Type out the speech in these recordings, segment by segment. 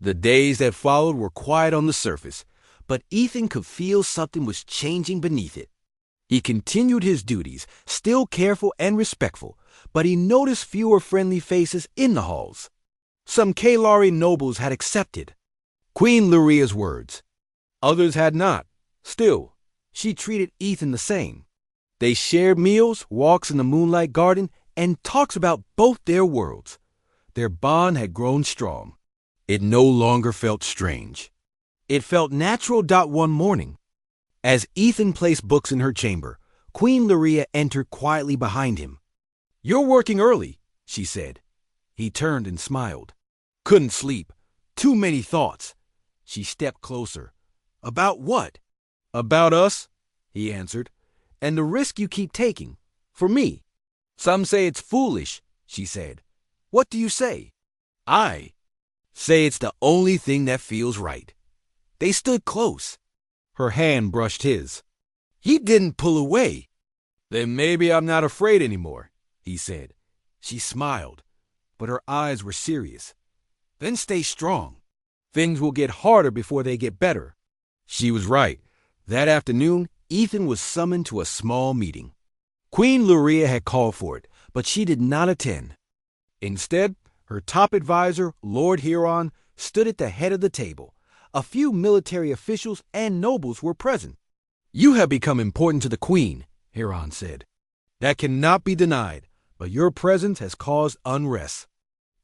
The days that followed were quiet on the surface, but Ethan could feel something was changing beneath it. He continued his duties, still careful and respectful, but he noticed fewer friendly faces in the halls. Some Kalari nobles had accepted Queen Luria's words. Others had not. Still, she treated Ethan the same. They shared meals, walks in the moonlight garden, and talks about both their worlds. Their bond had grown strong. It no longer felt strange. It felt natural. One morning, as Ethan placed books in her chamber, Queen Luria entered quietly behind him. "You're working early," she said. He turned and smiled. "Couldn't sleep. Too many thoughts." She stepped closer. "About what?" "About us," he answered, "and the risk you keep taking. For me." "Some say it's foolish," she said. "What do you say?" "I say it's the only thing that feels right." They stood close. Her hand brushed his. He didn't pull away. "Then maybe I'm not afraid anymore," he said. She smiled, but her eyes were serious. "Then stay strong. Things will get harder before they get better." She was right. That afternoon, Ethan was summoned to a small meeting. Queen Luria had called for it, but she did not attend. Instead, her top advisor, Lord Huron, stood at the head of the table. A few military officials and nobles were present. "You have become important to the Queen," Huron said. "That cannot be denied, but your presence has caused unrest."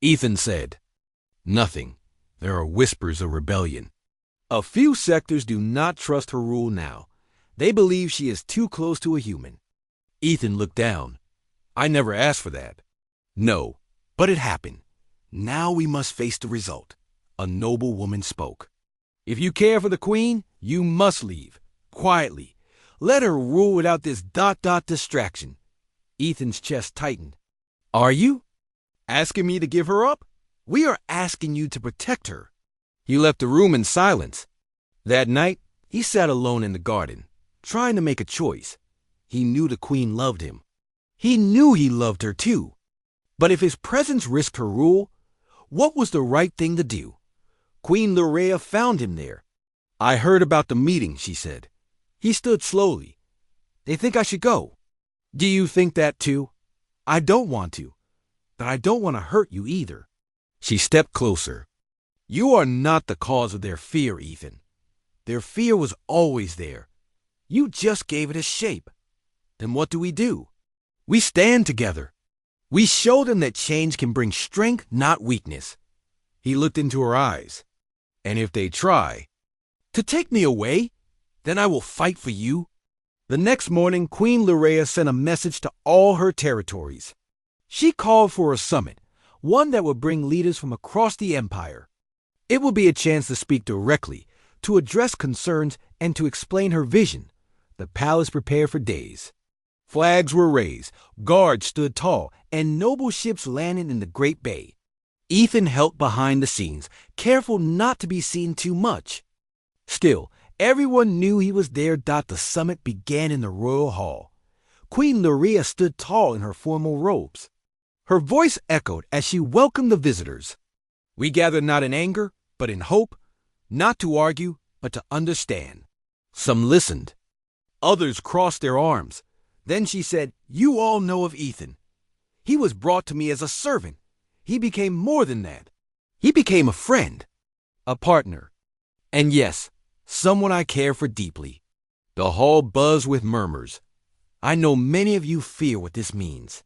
Ethan said, "Nothing. There are whispers of rebellion. A few sectors do not trust her rule now. They believe she is too close to a human." Ethan looked down. "I never asked for that." "No, but it happened. Now we must face the result." A noble woman spoke. "If you care for the Queen, you must leave. Quietly. Let her rule without this distraction." Ethan's chest tightened. "Are you asking me to give her up?" "We are asking you to protect her." He left the room in silence. That night, he sat alone in the garden, trying to make a choice. He knew the Queen loved him. He knew he loved her too. But if his presence risked her rule, what was the right thing to do? Queen Luria found him there. "I heard about the meeting," she said. He stood slowly. "They think I should go." "Do you think that too?" "I don't want to, but I don't want to hurt you either." She stepped closer. "You are not the cause of their fear, Ethan. Their fear was always there. You just gave it a shape. Then what do? We stand together. We show them that change can bring strength, not weakness." He looked into her eyes. "And if they try to take me away, then I will fight for you." The next morning, Queen Luria sent a message to all her territories. She called for a summit, one that would bring leaders from across the empire. It would be a chance to speak directly, to address concerns, and to explain her vision. The palace prepared for days. Flags were raised, guards stood tall, and noble ships landed in the Great Bay. Ethan helped behind the scenes, careful not to be seen too much. Still, everyone knew he was there. The summit began in the royal hall. Queen Luria stood tall in her formal robes. Her voice echoed as she welcomed the visitors. "We gather not in anger, but in hope, not to argue, but to understand." Some listened. Others crossed their arms. Then she said, "You all know of Ethan. He was brought to me as a servant. He became more than that. He became a friend, a partner, and yes, someone I care for deeply." The hall buzzed with murmurs. I know many of you fear what this means.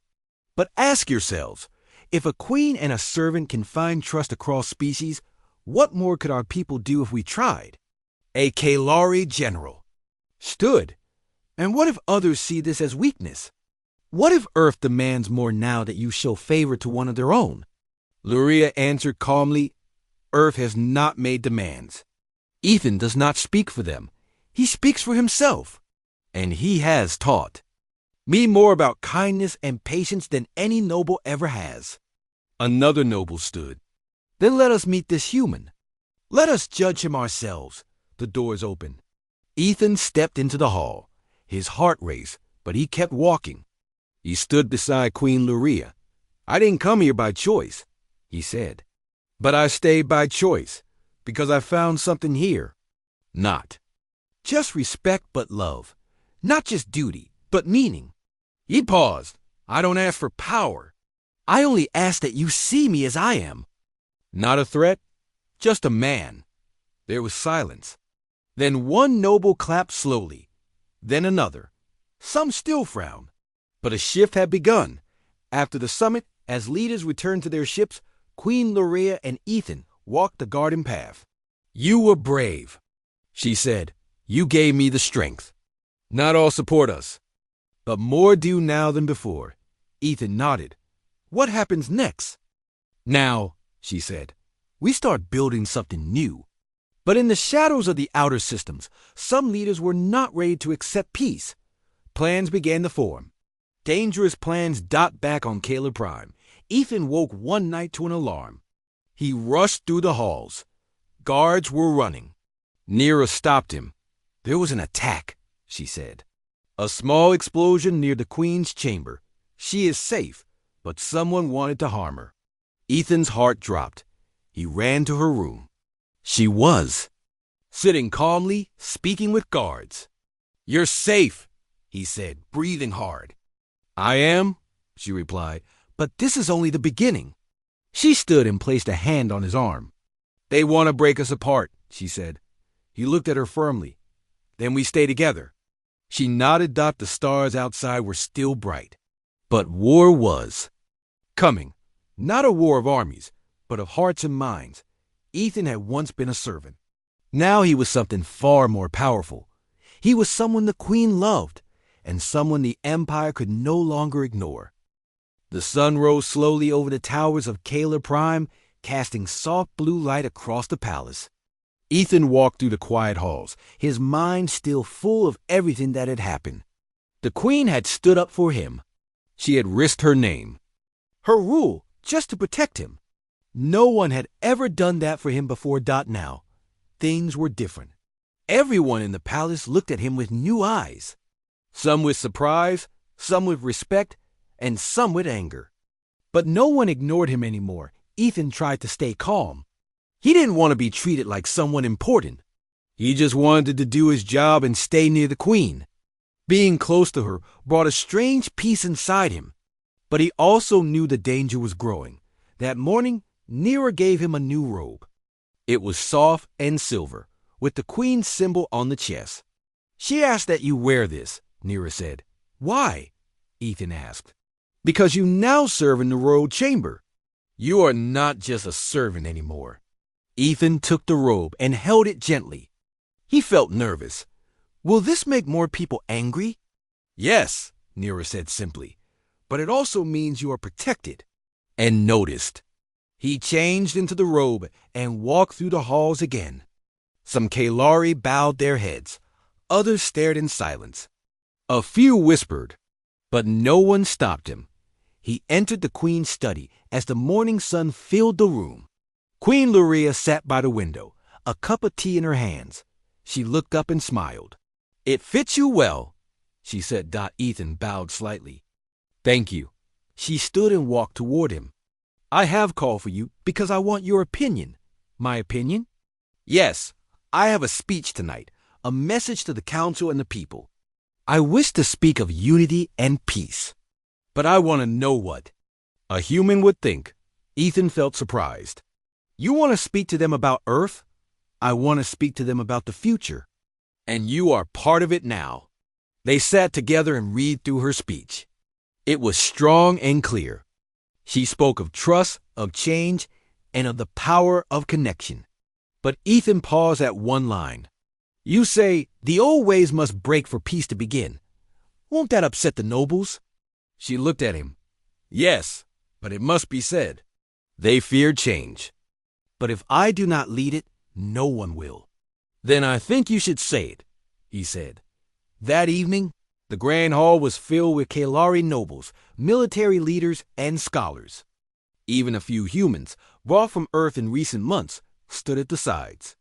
But ask yourselves, if a queen and a servant can find trust across species, what more could our people do if we tried? A Kalari general stood. And what if others see this as weakness? What if Earth demands more now that you show favor to one of their own? Luria answered calmly, "Earth has not made demands. Ethan does not speak for them. He speaks for himself. And he has taught me more about kindness and patience than any noble ever has." Another noble stood. "Then let us meet this human. Let us judge him ourselves." The doors opened. Ethan stepped into the hall. His heart raced, but he kept walking. He stood beside Queen Luria. "I didn't come here by choice," he said. "But I stayed by choice. Because I found something here. Not just respect, but love. Not just duty, but meaning. He paused. I don't ask for power. I only ask that you see me as I am. Not a threat, just a man. There was silence. Then one noble clapped slowly. Then another. Some still frowned. But a shift had begun. After the summit, as leaders returned to their ships, Queen Luria and Ethan walked the garden path. You were brave, she said. You gave me the strength. Not all support us, but more do now than before. Ethan nodded. What happens next? Now, she said, we start building something new. But in the shadows of the outer systems, some leaders were not ready to accept peace. Plans began to form. Dangerous plans dot back on Caleb Prime. Ethan woke one night to an alarm. He rushed through the halls. Guards were running. Nira stopped him. There was an attack, she said. A small explosion near the Queen's chamber. She is safe, but someone wanted to harm her. Ethan's heart dropped. He ran to her room. She was sitting calmly, speaking with guards. You're safe, he said, breathing hard. I am, she replied, but this is only the beginning. She stood and placed a hand on his arm. They want to break us apart, she said. He looked at her firmly. Then we stay together. She nodded. The stars outside were still bright. But war was coming. Not a war of armies, but of hearts and minds. Ethan had once been a servant. Now he was something far more powerful. He was someone the Queen loved, and someone the Empire could no longer ignore. The sun rose slowly over the towers of Caleb Prime, casting soft blue light across the palace. Ethan walked through the quiet halls, his mind still full of everything that had happened. The Queen had stood up for him. She had risked her name, her rule, just to protect him. No one had ever done that for him before. Now, things were different. Everyone in the palace looked at him with new eyes. Some with surprise, some with respect, and some with anger. But no one ignored him anymore. Ethan tried to stay calm. He didn't want to be treated like someone important. He just wanted to do his job and stay near the Queen. Being close to her brought a strange peace inside him. But he also knew the danger was growing. That morning, Nira gave him a new robe. It was soft and silver, with the Queen's symbol on the chest. She asked that you wear this, Nira said. Why? Ethan asked. Because you now serve in the royal chamber. You are not just a servant anymore. Ethan took the robe and held it gently. He felt nervous. Will this make more people angry? Yes, Nira said simply. But it also means you are protected and noticed. He changed into the robe and walked through the halls again. Some Kalari bowed their heads. Others stared in silence. A few whispered, but no one stopped him. He entered the Queen's study as the morning sun filled the room. Queen Luria sat by the window, a cup of tea in her hands. She looked up and smiled. It fits you well, she said. Ethan bowed slightly. Thank you. She stood and walked toward him. I have called for you because I want your opinion. My opinion? Yes, I have a speech tonight, a message to the council and the people. I wish to speak of unity and peace. But I want to know what a human would think. Ethan felt surprised. You want to speak to them about Earth? I want to speak to them about the future. And you are part of it now. They sat together and read through her speech. It was strong and clear. She spoke of trust, of change, and of the power of connection. But Ethan paused at one line. You say, the old ways must break for peace to begin. Won't that upset the nobles? She looked at him. Yes, but it must be said. They fear change. But if I do not lead it, no one will. Then I think you should say it, he said. That evening, the Grand Hall was filled with Kalari nobles, military leaders, and scholars. Even a few humans, brought from Earth in recent months, stood at the sides.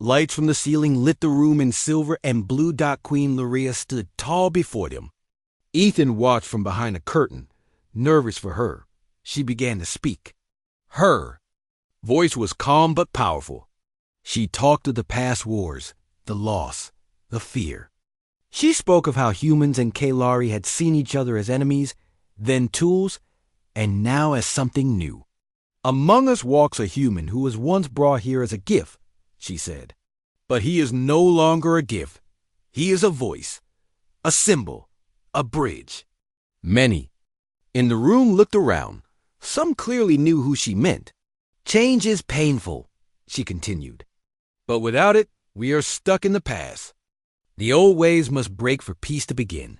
Lights from the ceiling lit the room in silver, and blue. Queen Luria stood tall before them. Ethan watched from behind a curtain, nervous for her. She began to speak. Her voice was calm but powerful. She talked of the past wars, the loss, the fear. She spoke of how humans and Kalari had seen each other as enemies, then tools, and now as something new. Among us walks a human who was once brought here as a gift, she said. But he is no longer a gift. He is a voice, a symbol, a bridge. Many in the room looked around. Some clearly knew who she meant. Change is painful, she continued. But without it, we are stuck in the past. The old ways must break for peace to begin.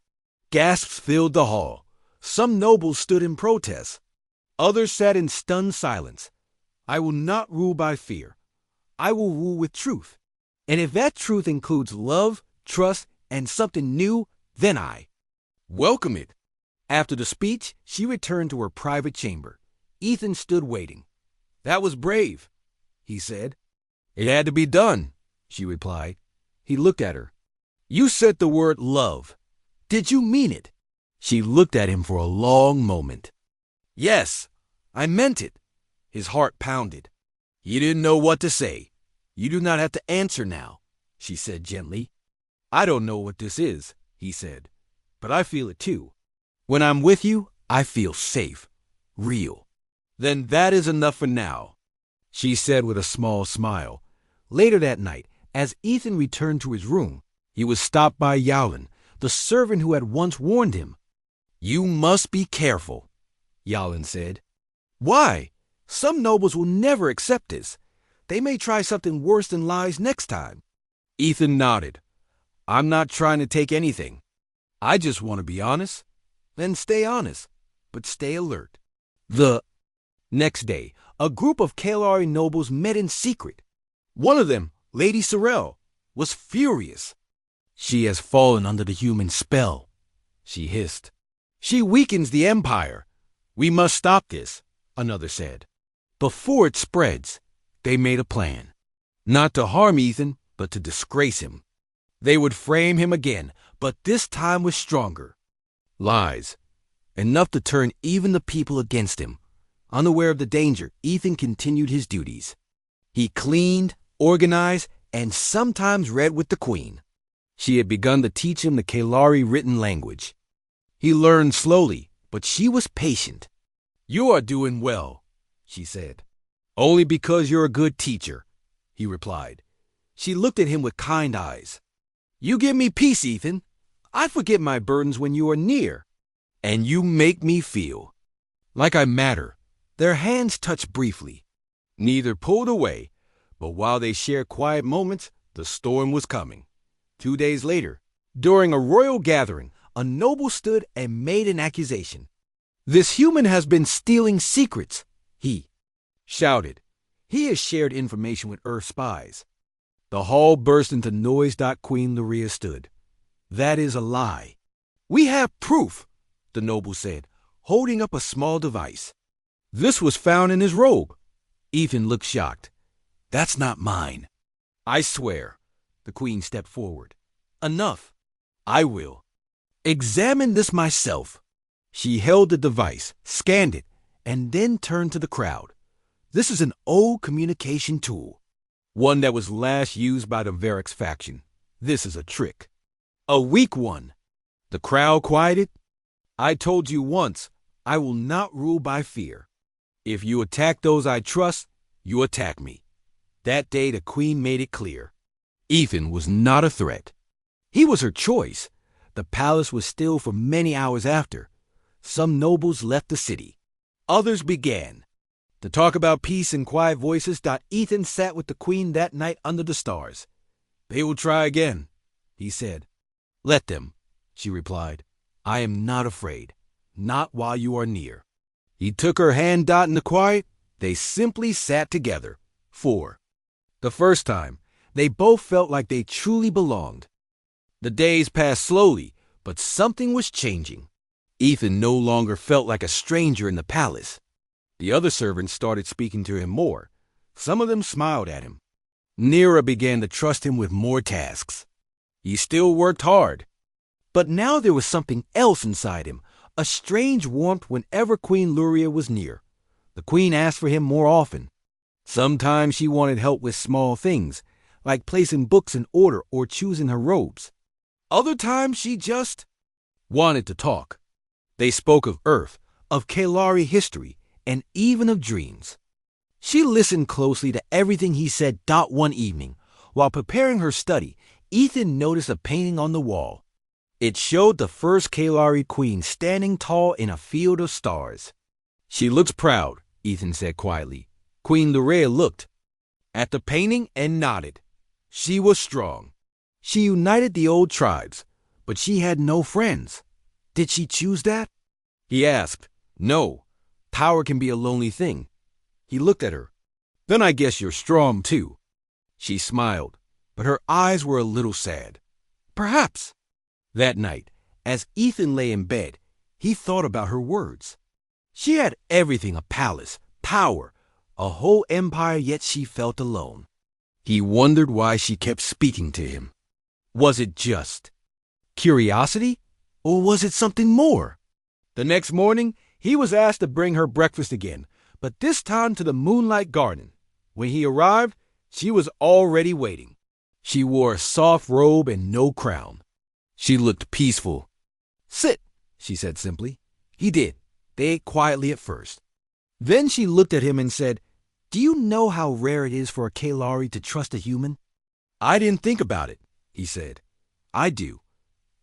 Gasps filled the hall. Some nobles stood in protest. Others sat in stunned silence. I will not rule by fear. I will rule with truth. And if that truth includes love, trust, and something new, then I welcome it. After the speech, she returned to her private chamber. Ethan stood waiting. That was brave, he said. It had to be done, she replied. He looked at her. You said the word love. Did you mean it? She looked at him for a long moment. Yes, I meant it. His heart pounded. He didn't know what to say. You do not have to answer now, she said gently. I don't know what this is, he said, but I feel it too. When I'm with you, I feel safe, real. Then that is enough for now, she said with a small smile. Later that night, as Ethan returned to his room, he was stopped by Yalin, the servant who had once warned him. You must be careful, Yalin said. Why? Some nobles will never accept this. They may try something worse than lies next time. Ethan nodded. I'm not trying to take anything. I just want to be honest. Then stay honest, but stay alert. The next day, a group of Kalari nobles met in secret. One of them, Lady Sorrel, was furious. She has fallen under the human spell, she hissed. She weakens the empire. We must stop this, another said. Before it spreads, they made a plan. Not to harm Ethan, but to disgrace him. They would frame him again, but this time with stronger lies, enough to turn even the people against him. Unaware of the danger, Ethan continued his duties. He cleaned, organized, and sometimes read with the queen. She had begun to teach him the Kalari written language. He learned slowly, but she was patient. You are doing well, she said. Only because you're a good teacher, he replied. She looked at him with kind eyes. You give me peace, Ethan. I forget my burdens when you are near. And you make me feel like I matter. Their hands touched briefly. Neither pulled away, but while they shared quiet moments, the storm was coming. 2 days later, during a royal gathering, a noble stood and made an accusation. This human has been stealing secrets, he shouted. He has shared information with Earth spies. The hall burst into noise. Queen Luria stood. That is a lie. We have proof, the noble said, holding up a small device. This was found in his robe. Ethan looked shocked. That's not mine. I swear. The queen stepped forward. Enough. I will examine this myself. She held the device, scanned it, and then turned to the crowd. This is an old communication tool, one that was last used by the Varix faction. This is a trick. A weak one. The crowd quieted. I told you once, I will not rule by fear. If you attack those I trust, you attack me. That day the queen made it clear. Ethan was not a threat. He was her choice. The palace was still for many hours after. Some nobles left the city. Others began to talk about peace in quiet voices. Ethan sat with the queen that night under the stars. They will try again, he said. Let them, she replied. I am not afraid, not while you are near. He took her hand. In the quiet, they simply sat together. For the first time, they both felt like they truly belonged. The days passed slowly, but something was changing. Ethan no longer felt like a stranger in the palace. The other servants started speaking to him more. Some of them smiled at him. Nira began to trust him with more tasks. He still worked hard. But now there was something else inside him, a strange warmth whenever Queen Luria was near. The queen asked for him more often. Sometimes she wanted help with small things, like placing books in order or choosing her robes. Other times she just wanted to talk. They spoke of Earth, of Kalari history, and even of dreams. She listened closely to everything he said. One evening, while preparing her study, Ethan noticed a painting on the wall. It showed the first Kalari queen standing tall in a field of stars. She looks proud, Ethan said quietly. Queen Lurea looked at the painting and nodded. She was strong. She united the old tribes, but she had no friends. Did she choose that? He asked. No, power can be a lonely thing. He looked at her. Then I guess you're strong too. She smiled, but her eyes were a little sad. Perhaps. That night, as Ethan lay in bed, he thought about her words. She had everything, a palace, power, a whole empire, yet she felt alone. He wondered why she kept speaking to him. Was it just curiosity, or was it something more? The next morning, he was asked to bring her breakfast again, but this time to the Moonlight Garden. When he arrived, she was already waiting. She wore a soft robe and no crown. She looked peaceful. Sit, she said simply. He did. They ate quietly at first. Then she looked at him and said, Do you know how rare it is for a Kalari to trust a human? I didn't think about it, he said. I do.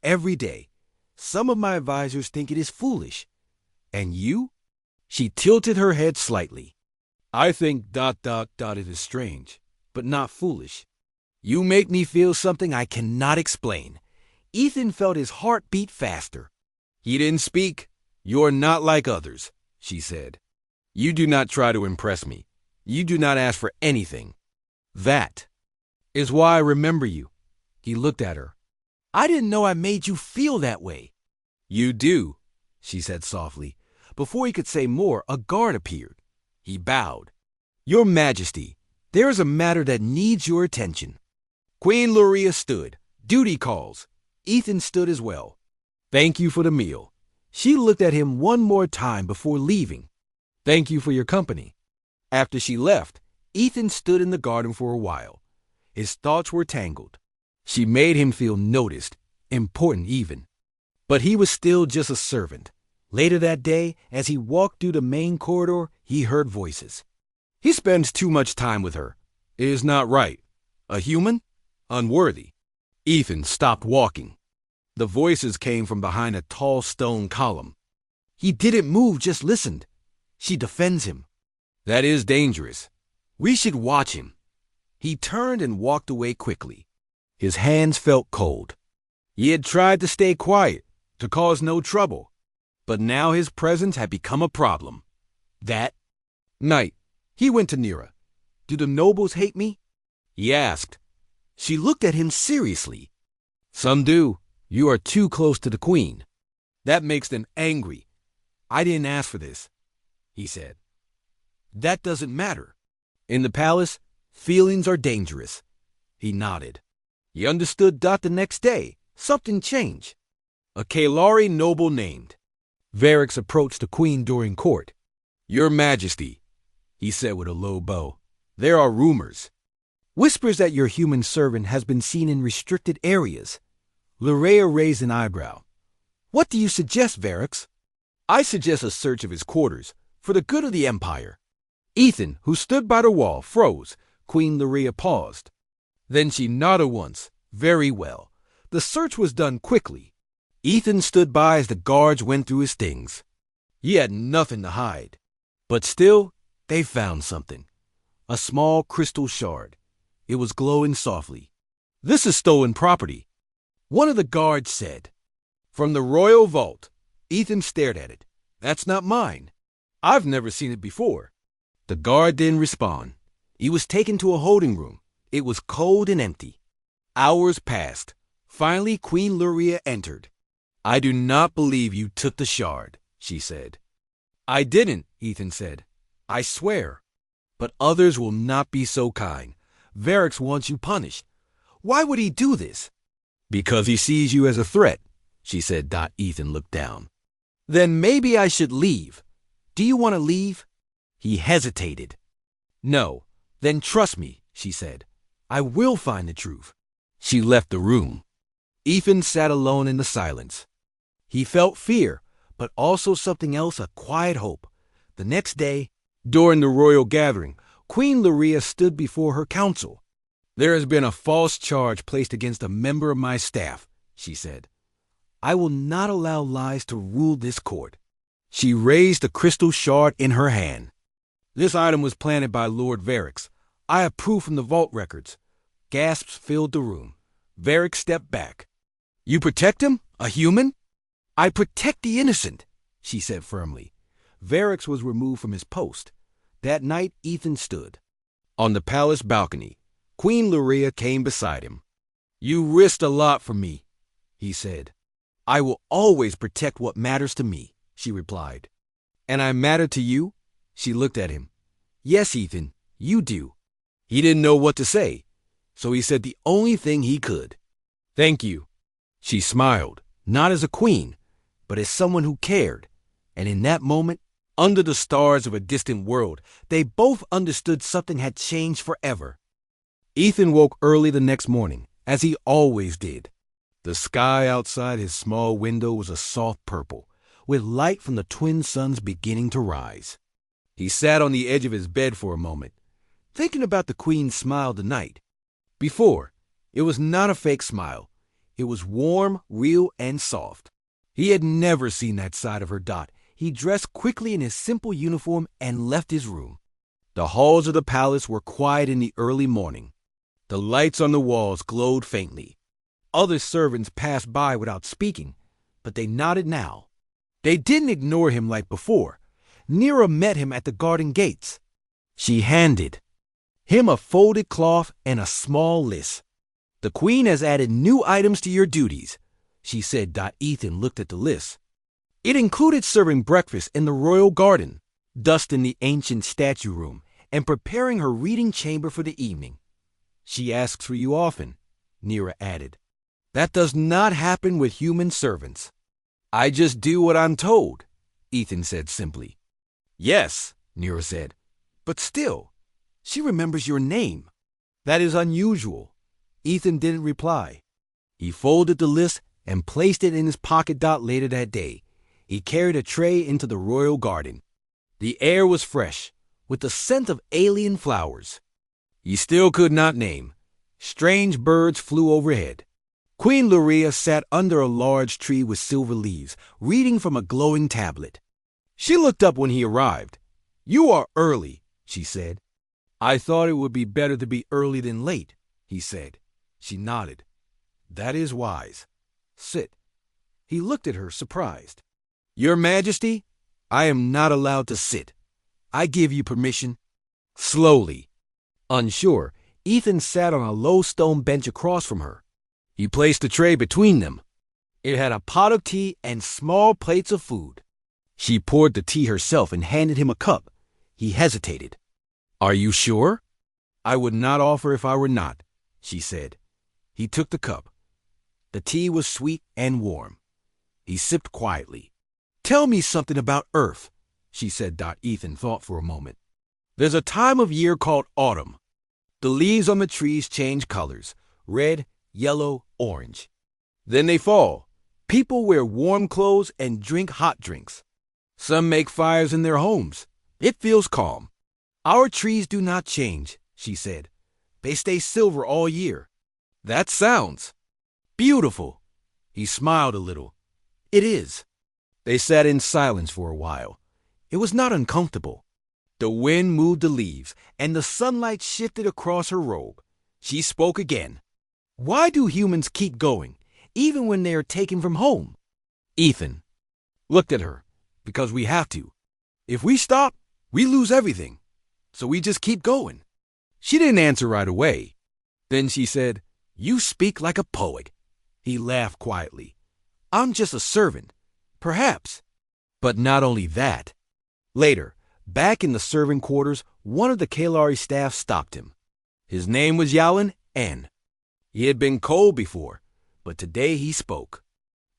Every day. Some of my advisors think it is foolish. And you? She tilted her head slightly. I think ... it is strange, but not foolish. You make me feel something I cannot explain. Ethan felt his heart beat faster. He didn't speak. You're not like others, she said. You do not try to impress me. You do not ask for anything. That is why I remember you. He looked at her. I didn't know I made you feel that way. You do, she said softly. Before he could say more, a guard appeared. He bowed. Your Majesty, there is a matter that needs your attention. Queen Lurea stood. Duty calls. Ethan stood as well. Thank you for the meal. She looked at him one more time before leaving. Thank you for your company. After she left, Ethan stood in the garden for a while. His thoughts were tangled. She made him feel noticed, important even. But he was still just a servant. Later that day, as he walked through the main corridor, he heard voices. He spends too much time with her. It is not right. A human? Unworthy. Ethan stopped walking. The voices came from behind a tall stone column. He didn't move, just listened. She defends him. That is dangerous. We should watch him. He turned and walked away quickly. His hands felt cold. He had tried to stay quiet, to cause no trouble. But now his presence had become a problem. That night, he went to Nira. Do the nobles hate me? He asked. She looked at him seriously. Some do. You are too close to the queen. That makes them angry. I didn't ask for this, he said. That doesn't matter. In the palace, feelings are dangerous. He nodded. He understood. The next day, something changed. A Kalari noble named Varix approached the queen during court. Your Majesty, he said with a low bow, there are rumors. Whispers that your human servant has been seen in restricted areas. Lurea raised an eyebrow. What do you suggest, Varix? I suggest a search of his quarters, for the good of the Empire. Ethan, who stood by the wall, froze. Queen Lurea paused. Then she nodded once. Very well. The search was done quickly. Ethan stood by as the guards went through his things. He had nothing to hide. But still, they found something. A small crystal shard. It was glowing softly. This is stolen property, one of the guards said. From the royal vault. Ethan stared at it. That's not mine. I've never seen it before. The guard didn't respond. He was taken to a holding room. It was cold and empty. Hours passed. Finally, Queen Lurea entered. I do not believe you took the shard, she said. I didn't, Ethan said. I swear. But others will not be so kind. Varix wants you punished. Why would he do this? Because he sees you as a threat, she said. Ethan looked down. Then maybe I should leave. Do you want to leave? He hesitated. No, Then trust me, she said. I will find the truth. She left the room. Ethan sat alone in the silence. He felt fear, but also something else, a quiet hope. The next day, during the royal gathering, Queen Luria stood before her council. There has been a false charge placed against a member of my staff, she said. I will not allow lies to rule this court. She raised the crystal shard in her hand. This item was planted by Lord Varix. I approve from the vault records. Gasps filled the room. Varix stepped back. You protect him? A human? I protect the innocent, she said firmly. Varix was removed from his post. That night, Ethan stood. On the palace balcony, Queen Luria came beside him. You risked a lot for me, he said. I will always protect what matters to me, she replied. And I matter to you? She looked at him. Yes, Ethan, you do. He didn't know what to say, so he said the only thing he could. Thank you. She smiled, not as a queen, but as someone who cared. And in that moment, under the stars of a distant world, they both understood something had changed forever. Ethan woke early the next morning, as he always did. The sky outside his small window was a soft purple, with light from the twin suns beginning to rise. He sat on the edge of his bed for a moment, thinking about the Queen's smile tonight. Before, it was not a fake smile. It was warm, real, and soft. He had never seen that side of her. He dressed quickly in his simple uniform and left his room. The halls of the palace were quiet in the early morning. The lights on the walls glowed faintly. Other servants passed by without speaking, but they nodded now. They didn't ignore him like before. Nira met him at the garden gates. She handed him a folded cloth and a small list. The Queen has added new items to your duties, she said. Ethan looked at the list. It included serving breakfast in the royal garden, dust in the ancient statue room, and preparing her reading chamber for the evening. She asks for you often, Nira added. That does not happen with human servants. I just do what I'm told, Ethan said simply. Yes, Nira said, but still, she remembers your name. That is unusual. Ethan didn't reply. He folded the list and placed it in his pocket. Later that day, he carried a tray into the royal garden. The air was fresh, with the scent of alien flowers. He still could not name. Strange birds flew overhead. Queen Luria sat under a large tree with silver leaves, reading from a glowing tablet. She looked up when he arrived. You are early, she said. I thought it would be better to be early than late, he said. She nodded. That is wise. Sit. He looked at her, surprised. Your Majesty, I am not allowed to sit. I give you permission. Slowly. Unsure, Ethan sat on a low stone bench across from her. He placed the tray between them. It had a pot of tea and small plates of food. She poured the tea herself and handed him a cup. He hesitated. Are you sure? I would not offer if I were not, she said. He took the cup. The tea was sweet and warm. He sipped quietly. Tell me something about Earth, she said. Ethan thought for a moment. There's a time of year called autumn. The leaves on the trees change colors, red, yellow, orange. Then they fall. People wear warm clothes and drink hot drinks. Some make fires in their homes. It feels calm. Our trees do not change, she said. They stay silver all year. That sounds beautiful. He smiled a little. It is. They sat in silence for a while. It was not uncomfortable. The wind moved the leaves, and the sunlight shifted across her robe. She spoke again. Why do humans keep going, even when they are taken from home? Ethan looked at her. Because we have to. If we stop, we lose everything. So we just keep going. She didn't answer right away. Then she said, You speak like a poet. He laughed quietly. I'm just a servant. Perhaps. But not only that. Later, back in the servant quarters, one of the Kalari staff stopped him. His name was Yalan N. He had been cold before, but today he spoke.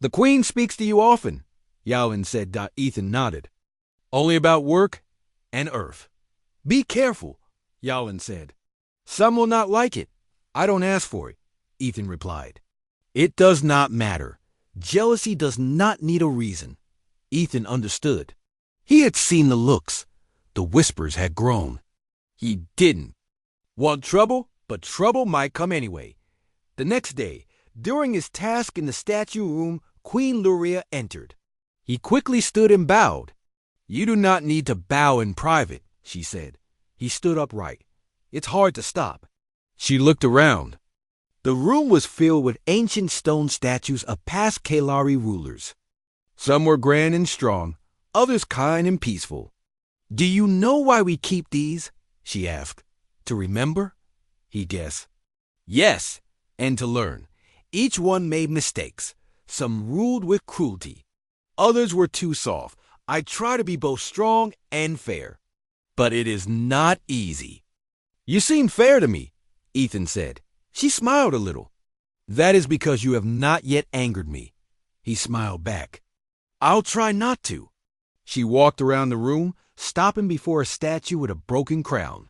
The Queen speaks to you often, Yalan said. Ethan nodded. Only about work and Earth. Be careful. Yowlin said. Some will not like it. I don't ask for it, Ethan replied. It does not matter. Jealousy does not need a reason. Ethan understood. He had seen the looks. The whispers had grown. He didn't want trouble, but trouble might come anyway. The next day, during his task in the statue room, Queen Luria entered. He quickly stood and bowed. You do not need to bow in private, she said. He stood upright. It's hard to stop. She looked around. The room was filled with ancient stone statues of past Kalari rulers. Some were grand and strong, others kind and peaceful. Do you know why we keep these? She asked. To remember? He guessed. Yes, and to learn. Each one made mistakes. Some ruled with cruelty. Others were too soft. I try to be both strong and fair. But it is not easy. You seem fair to me, Ethan said. She smiled a little. That is because you have not yet angered me. He smiled back. I'll try not to. She walked around the room, stopping before a statue with a broken crown.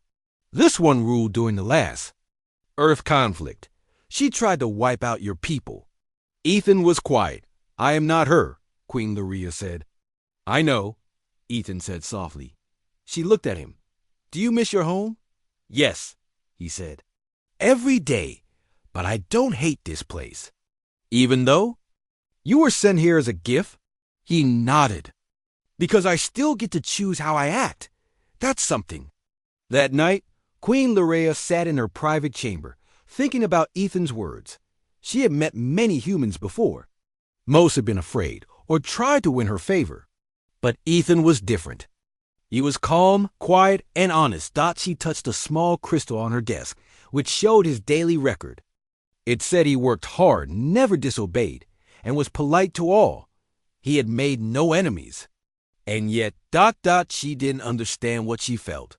This one ruled during the last Earth conflict. She tried to wipe out your people. Ethan was quiet. I am not her, Queen Luria said. I know, Ethan said softly. She looked at him. Do you miss your home? Yes, he said. Every day, but I don't hate this place. Even though you were sent here as a gift? He nodded. Because I still get to choose how I act. That's something. That night, Queen Luria sat in her private chamber, thinking about Ethan's words. She had met many humans before. Most had been afraid or tried to win her favor. But Ethan was different. He was calm, quiet, and honest. She touched a small crystal on her desk, which showed his daily record. It said he worked hard, never disobeyed, and was polite to all. He had made no enemies. And yet, she didn't understand what she felt.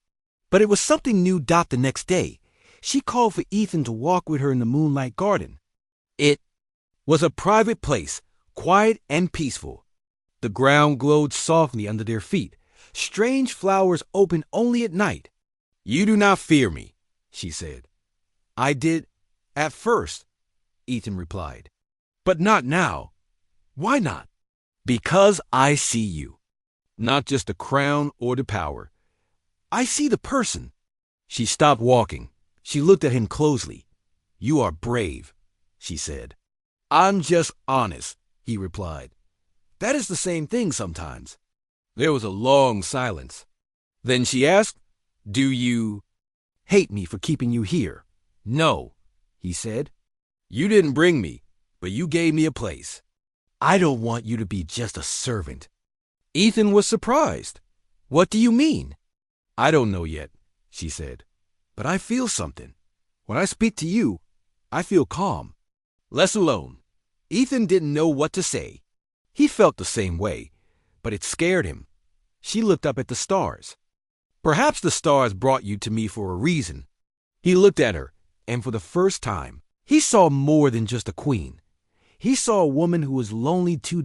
But it was something new. The next day, she called for Ethan to walk with her in the Moonlight Garden. It was a private place, quiet and peaceful. The ground glowed softly under their feet. Strange flowers opened only at night. You do not fear me, she said. I did at first, Ethan replied. But not now. Why not? Because I see you. Not just the crown or the power. I see the person. She stopped walking. She looked at him closely. You are brave, she said. I'm just honest, he replied. That is the same thing sometimes. There was a long silence. Then she asked, Do you hate me for keeping you here? No, he said. You didn't bring me, but you gave me a place. I don't want you to be just a servant. Ethan was surprised. What do you mean? I don't know yet, she said. But I feel something. When I speak to you, I feel calm. Less alone. Ethan didn't know what to say. He felt the same way, but it scared him. She looked up at the stars. Perhaps the stars brought you to me for a reason. He looked at her, and for the first time, he saw more than just a queen. He saw a woman who was lonely too.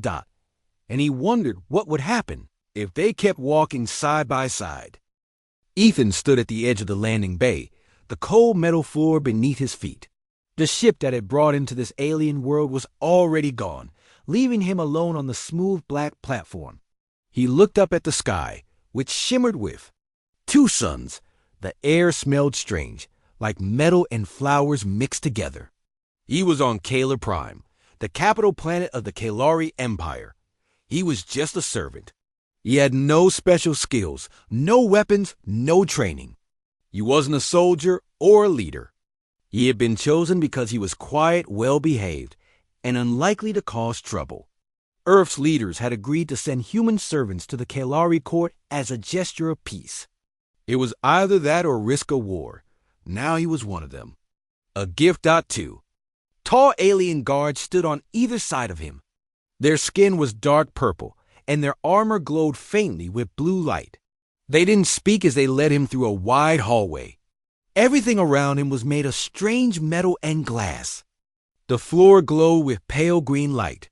And he wondered what would happen if they kept walking side by side. Ethan stood at the edge of the landing bay, the cold metal floor beneath his feet. The ship that had brought him to this alien world was already gone, leaving him alone on the smooth black platform. He looked up at the sky, which shimmered with two suns. The air smelled strange, like metal and flowers mixed together. He was on Kalar Prime, the capital planet of the Kalari Empire. He was just a servant. He had no special skills, no weapons, no training. He wasn't a soldier or a leader. He had been chosen because he was quiet, well-behaved, and unlikely to cause trouble. Earth's leaders had agreed to send human servants to the Kalari court as a gesture of peace. It was either that or risk a war. Now he was one of them. A gift. Two tall alien guards stood on either side of him. Their skin was dark purple, and their armor glowed faintly with blue light. They didn't speak as they led him through a wide hallway. Everything around him was made of strange metal and glass. The floor glowed with pale green light.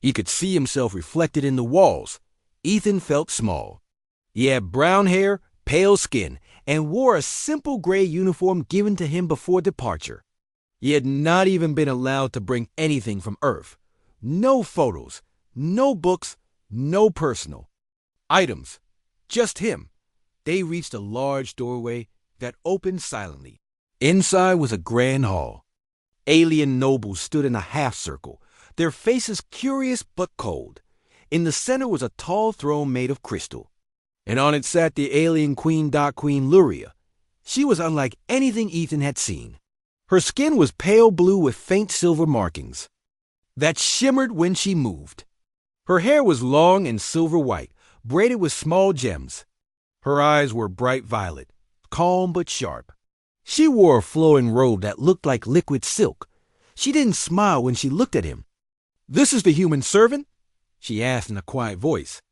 He could see himself reflected in the walls. Ethan felt small. He had brown hair, pale skin, and wore a simple gray uniform given to him before departure. He had not even been allowed to bring anything from Earth. No photos, no books, no personal items. Just him. They reached a large doorway that opened silently. Inside was a grand hall. Alien nobles stood in a half circle, their faces curious but cold. In the center was a tall throne made of crystal, and on it sat the alien queen Queen Luria. She was unlike anything Ethan had seen. Her skin was pale blue with faint silver markings that shimmered when she moved. Her hair was long and silver white, braided with small gems. Her eyes were bright violet, calm but sharp. She wore a flowing robe that looked like liquid silk. She didn't smile when she looked at him. "This is the human servant?" she asked in a quiet voice.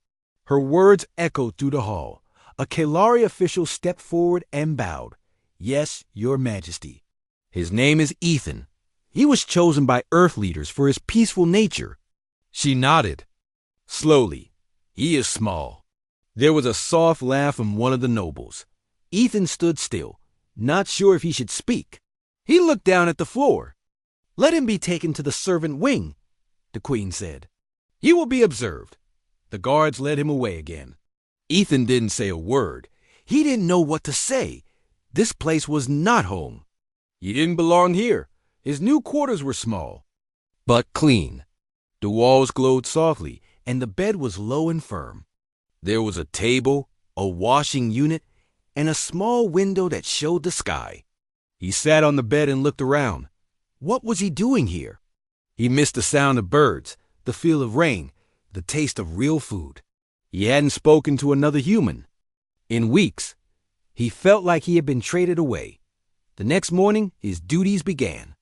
Her words echoed through the hall. A Kalari official stepped forward and bowed. "Yes, Your Majesty." "His name is Ethan. He was chosen by Earth leaders for his peaceful nature." She nodded. "Slowly. He is small." There was a soft laugh from one of the nobles. Ethan stood still, not sure if he should speak. He looked down at the floor. "Let him be taken to the servant wing," the queen said. "He will be observed." The guards led him away again. Ethan didn't say a word. He didn't know what to say. This place was not home. He didn't belong here. His new quarters were small, but clean. The walls glowed softly, and the bed was low and firm. There was a table, a washing unit, and a small window that showed the sky. He sat on the bed and looked around. What was he doing here? He missed the sound of birds, the feel of rain, the taste of real food. He hadn't spoken to another human in weeks. He felt like he had been traded away. The next morning, his duties began.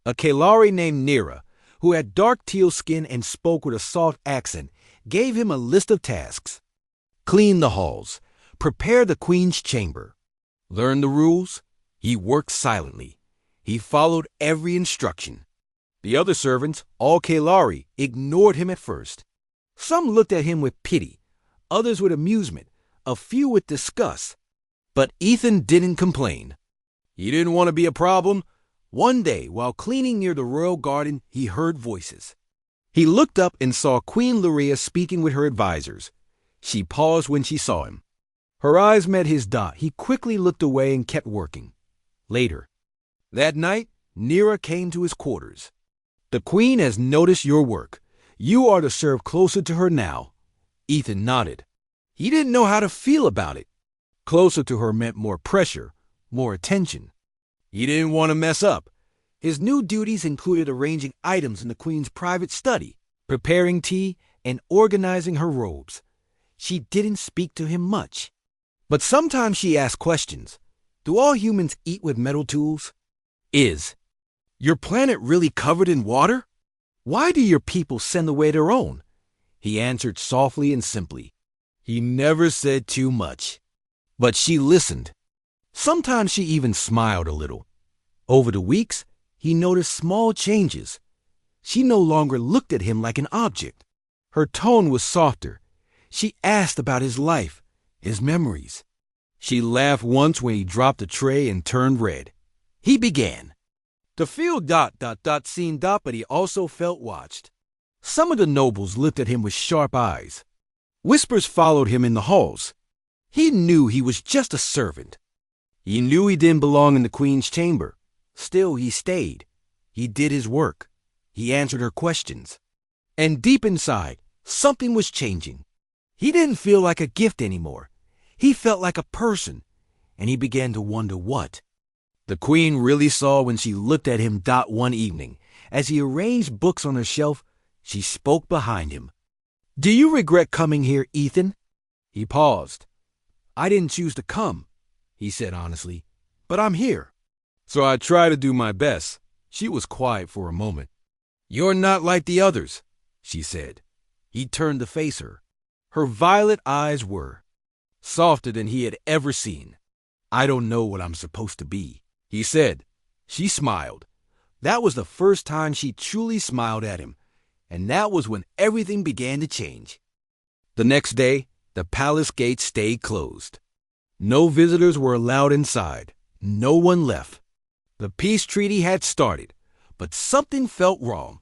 A Kalari named Nira, who had dark teal skin and spoke with a soft accent, gave him a list of tasks. Clean the halls, prepare the queen's chamber. Learn the rules. He worked silently. He followed every instruction. The other servants, all Kalari, ignored him at first. Some looked at him with pity, others with amusement, a few with disgust. But Ethan didn't complain. He didn't want to be a problem. One day, while cleaning near the royal garden, he heard voices. He looked up and saw Queen Luria speaking with her advisors. She paused when she saw him. Her eyes met his. He quickly looked away and kept working. Later, that night, Nira came to his quarters. "The queen has noticed your work. You are to serve closer to her now." Ethan nodded. He didn't know how to feel about it. Closer to her meant more pressure, more attention. He didn't want to mess up. His new duties included arranging items in the queen's private study, preparing tea, and organizing her robes. She didn't speak to him much, but sometimes she asked questions. "Do all humans eat with metal tools? Is your planet really covered in water? Why do your people send away their own?" He answered softly and simply. He never said too much, but she listened. Sometimes she even smiled a little. Over the weeks, he noticed small changes. She no longer looked at him like an object. Her tone was softer. She asked about his life, his memories. She laughed once when he dropped the tray and turned red. He began to feel ... seen ... but he also felt watched. Some of the nobles looked at him with sharp eyes. Whispers followed him in the halls. He knew he was just a servant. He knew he didn't belong in the queen's chamber. Still, he stayed. He did his work. He answered her questions. And deep inside, something was changing. He didn't feel like a gift anymore. He felt like a person, and he began to wonder what. The queen really saw when she looked at him. One evening, as he arranged books on her shelf, she spoke behind him. "Do you regret coming here, Ethan?" He paused. "I didn't choose to come," he said honestly, "but I'm here. So I try to do my best." She was quiet for a moment. "You're not like the others," she said. He turned to face her. Her violet eyes were softer than he had ever seen. "I don't know what I'm supposed to be," he said. She smiled. That was the first time she truly smiled at him, and that was when everything began to change. The next day, the palace gates stayed closed. No visitors were allowed inside. No one left. The peace treaty had started, but something felt wrong.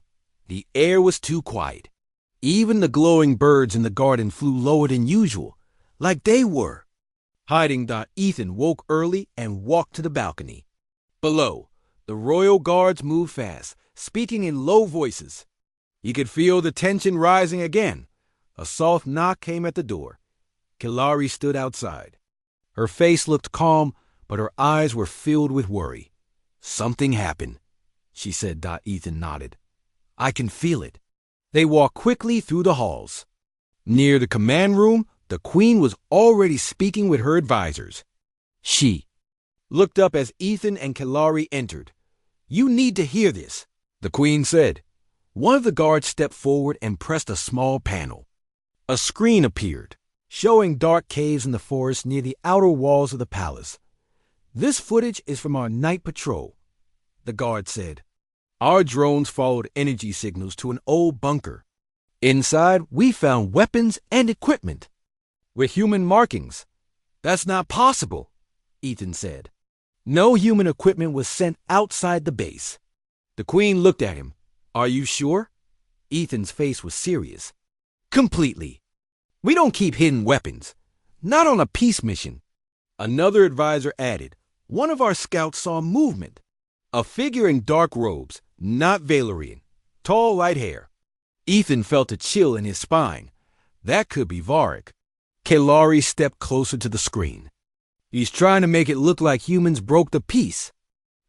The air was too quiet. Even the glowing birds in the garden flew lower than usual, like they were. Hiding, Ethan woke early and walked to the balcony. Below, the royal guards moved fast, speaking in low voices. He could feel the tension rising again. A soft knock came at the door. Kilari stood outside. Her face looked calm, but her eyes were filled with worry. "Something happened," she said. Ethan nodded. "I can feel it." They walked quickly through the halls. Near the command room, the Queen was already speaking with her advisors. She looked up as Ethan and Kilari entered. "You need to hear this," the Queen said. One of the guards stepped forward and pressed a small panel. A screen appeared, showing dark caves in the forest near the outer walls of the palace. "This footage is from our night patrol," the guard said. "Our drones followed energy signals to an old bunker. Inside, we found weapons and equipment with human markings." "That's not possible," Ethan said. "No human equipment was sent outside the base." The Queen looked at him. "Are you sure?" Ethan's face was serious. "Completely. We don't keep hidden weapons. Not on a peace mission." Another advisor added, "One of our scouts saw movement. A figure in dark robes, not Valerian. Tall, light hair." Ethan felt a chill in his spine. That could be Varric. Kilari stepped closer to the screen. "He's trying to make it look like humans broke the peace."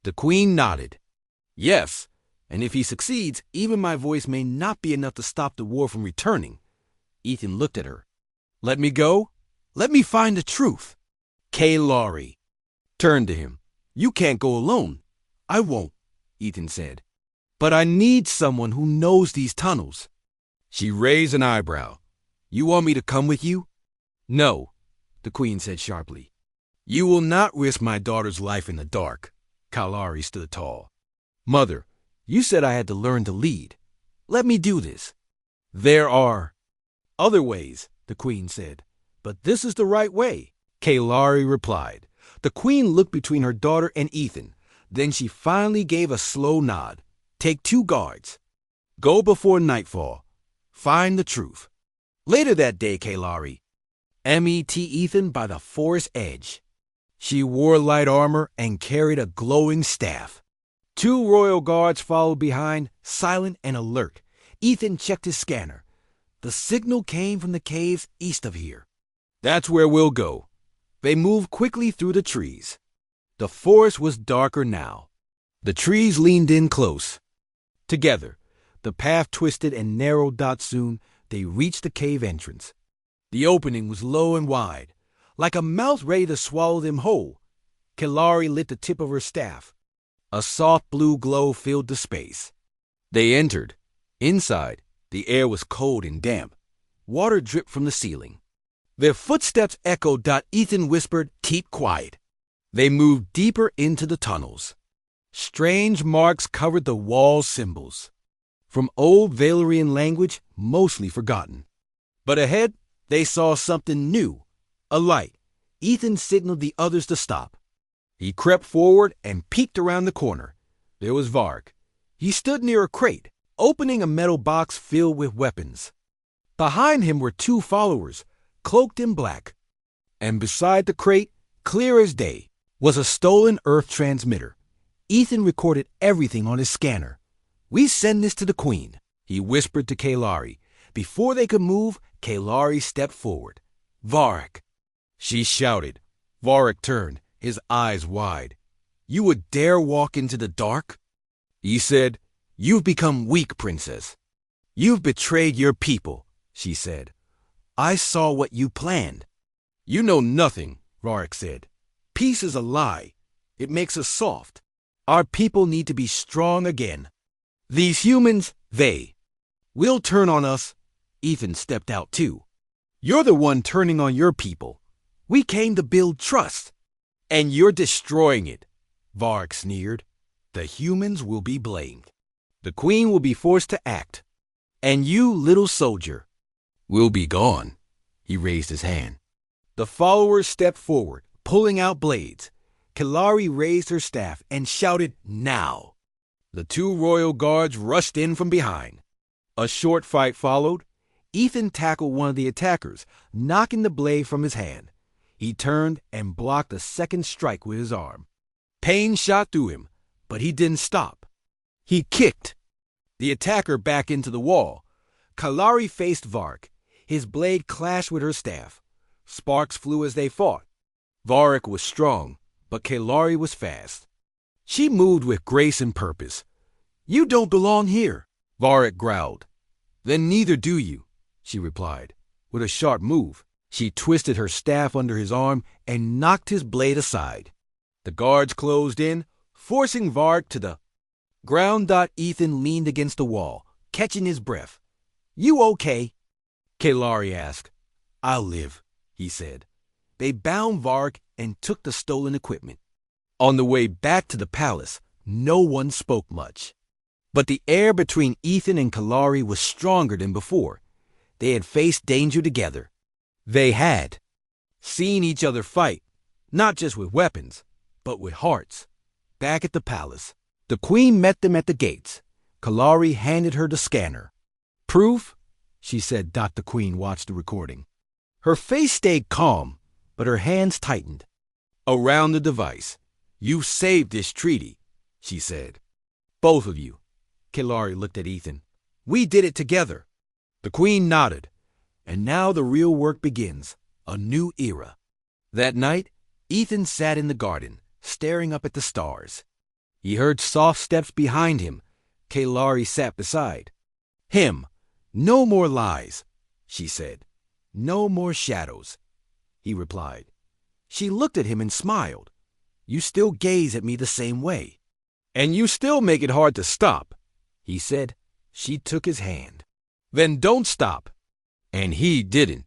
The Queen nodded. "Yes, and if he succeeds, even my voice may not be enough to stop the war from returning." Ethan looked at her. "Let me go? Let me find the truth." Kilari turned to him. "You can't go alone." "I won't," Ethan said. "But I need someone who knows these tunnels." She raised an eyebrow. "You want me to come with you?" "No," the Queen said sharply. "You will not risk my daughter's life in the dark." Kilari stood tall. "Mother, you said I had to learn to lead. Let me do this." "There are other ways," the Queen said. "But this is the right way," Kilari replied. The Queen looked between her daughter and Ethan. Then she finally gave a slow nod. "Take 2 guards. Go before nightfall. Find the truth." Later that day, Kilari met Ethan by the forest edge. She wore light armor and carried a glowing staff. 2 royal guards followed behind, silent and alert. Ethan checked his scanner. The signal came from the caves east of here. "That's where we'll go." They moved quickly through the trees. The forest was darker now. The trees leaned in close. Together, the path twisted and narrowed. Soon, they reached the cave entrance. The opening was low and wide, like a mouth ready to swallow them whole. Kilari lit the tip of her staff. A soft blue glow filled the space. They entered. Inside, the air was cold and damp. Water dripped from the ceiling. Their footsteps echoed. Ethan whispered, "Keep quiet." They moved deeper into the tunnels. Strange marks covered the wall symbols, from old Valerian language, mostly forgotten. But ahead, they saw something new, a light. Ethan signaled the others to stop. He crept forward and peeked around the corner. There was Varric. He stood near a crate, opening a metal box filled with weapons. Behind him were 2 followers, cloaked in black. And beside the crate, clear as day, was a stolen Earth transmitter. Ethan recorded everything on his scanner. "We send this to the Queen," he whispered to Kilari. Before they could move, Kilari stepped forward. "Varric!" She shouted. Varric turned, his eyes wide. "You would dare walk into the dark?" He said, "You've become weak, Princess. You've betrayed your people," she said. "I saw what you planned." "You know nothing," Varric said. "Peace is a lie. It makes us soft. Our people need to be strong again. These humans, they will turn on us." Ethan stepped out too. "You're the one turning on your people. We came to build trust. And you're destroying it," Varric sneered. "The humans will be blamed. The Queen will be forced to act. And you, little soldier, will be gone." He raised his hand. The followers stepped forward, pulling out blades. Kalari raised her staff and shouted, "Now!" The two royal guards rushed in from behind. A short fight followed. Ethan tackled one of the attackers, knocking the blade from his hand. He turned and blocked a second strike with his arm. Pain shot through him, but he didn't stop. He kicked the attacker back into the wall. Kalari faced Varric. His blade clashed with her staff. Sparks flew as they fought. Varric was strong, but Kalari was fast. She moved with grace and purpose. "You don't belong here," Varric growled. "Then neither do you," she replied. With a sharp move, she twisted her staff under his arm and knocked his blade aside. The guards closed in, forcing Varric to the ground. Ethan leaned against the wall, catching his breath. "You okay?" Kalari asked. "I'll live," he said. They bound Varric and took the stolen equipment. On the way back to the palace, no one spoke much. But the air between Ethan and Kalari was stronger than before. They had faced danger together. They had seen each other fight, not just with weapons, but with hearts. Back at the palace, the queen met them at the gates. Kalari handed her the scanner. "Proof?" she said. The queen watched the recording. Her face stayed calm, but her hands tightened around the device. "You saved this treaty," she said. "Both of you." Kalari looked at Ethan. "We did it together." The queen nodded. "And now the real work begins, a new era." That night, Ethan sat in the garden, staring up at the stars. He heard soft steps behind him. Kalari sat beside him. "No more lies," she said. "No more shadows," he replied. She looked at him and smiled. "You still gaze at me the same way. And you still make it hard to stop," he said. She took his hand. "Then don't stop." And he didn't.